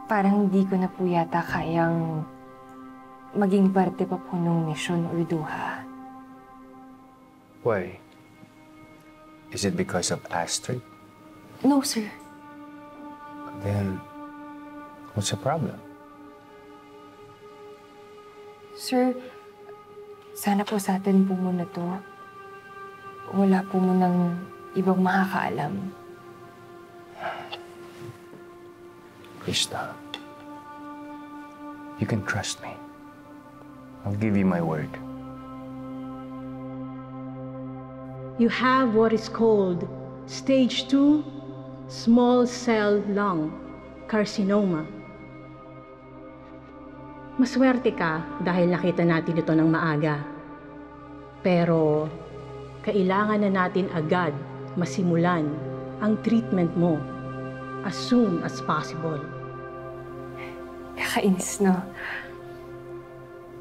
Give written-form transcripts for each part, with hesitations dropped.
parang hindi ko na po yata kayang maging parte pa po ng mission or duha. Why? Is it because of Astrid? No, sir. Then, what's the problem? Sir, sana po sa atin po muna to. Wala po munang ibang makakaalam. Krista, you can trust me. I'll give you my word. You have what is called Stage 2 small cell lung carcinoma. Maswerte ka dahil nakita natin ito ng maaga. Pero kailangan na natin agad masimulan ang treatment mo as soon as possible. Kakainis, no?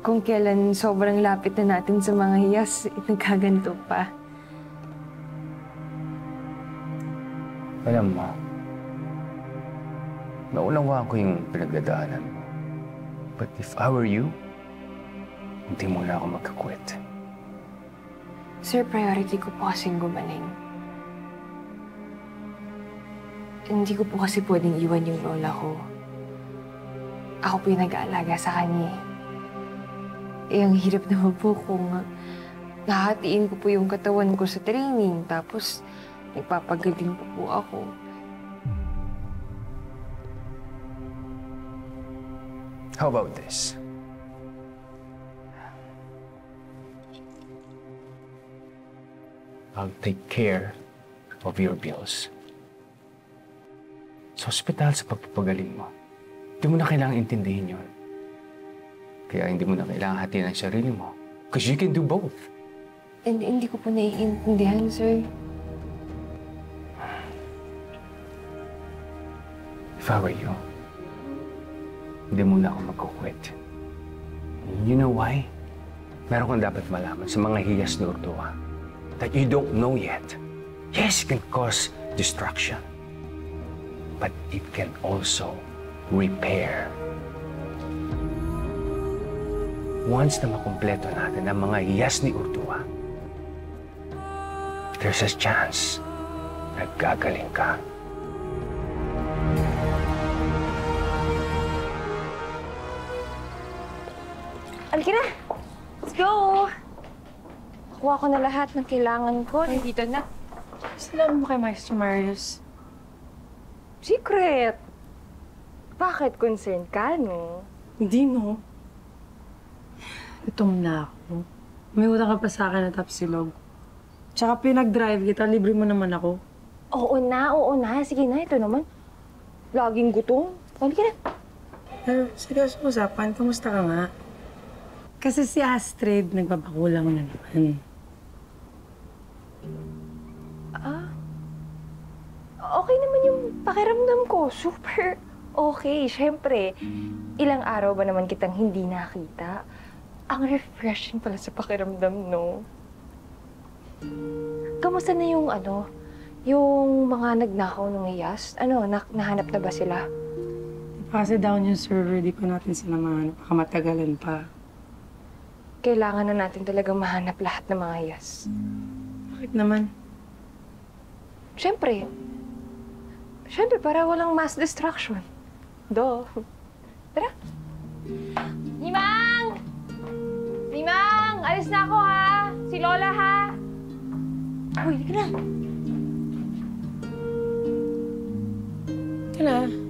Kung kailan sobrang lapit na natin sa mga hiyas, nagkaganto pa. Alam mo, naunawaan ko yung pinagdadaanan mo. But if I were you, hindi mo na ako magkakwit. Sir, priority ko po kasing gumaling. Hindi ko po kasi pwedeng iwan yung lola ko. Ako po yung nag-aalaga sa kanya. Ang hirap naman po kung nahatiin ko po yung katawan ko sa training, tapos nagpapagaling po ako. How about this? I'll take care of your bills. Sa ospital, sa pagpapagaling mo, hindi mo na kailangang intindihin yun. Kaya hindi mo na kailangang hatiin ang sarili mo. Because you can do both. And hindi ko po naiintindihan, sir. If I were you, hindi mo na ako magkukwit. You know why? Meron kang dapat malaman sa mga hiyas ni Urtua that you don't know yet. Yes, it can cause destruction. But it can also repair. Once na makumpleto natin ang mga hiyas ni Urtua, there's a chance na gagaling ka. Halika na! Let's go! Kuha ko na lahat ng kailangan ko. Nandito na. Salamat mo kay Maestro Marius. Secret! Bakit? Concerned ka, no? Hindi, no? Gutom na ako. May utang ka pa sa akin na tapsilog. Tsaka pinag-drive kita, libre mo naman ako. Oo na. Sige na, ito naman. Laging gutom. Halika na. Seryoso usapan, kamusta ka nga? Kasi si Astrid, nagpapakulang na naman. Okay naman yung pakiramdam ko. Super okay. Siyempre, ilang araw ba naman kitang hindi nakita? Ang refreshing pala sa pakiramdam, no? Kamusta na yung yung mga nagnakaw ng iyas? Nahanap na ba sila? Kasi down yung server, di pa natin sila mahanap. Baka matagalan pa. Kailangan na natin talagang mahanap lahat ng mga iyas. Bakit naman? Siyempre, para walang mass destruction. Tara. Nimang! Alis na ako, ha? Si Lola, ha? Uy, hindi ka na. Ito na.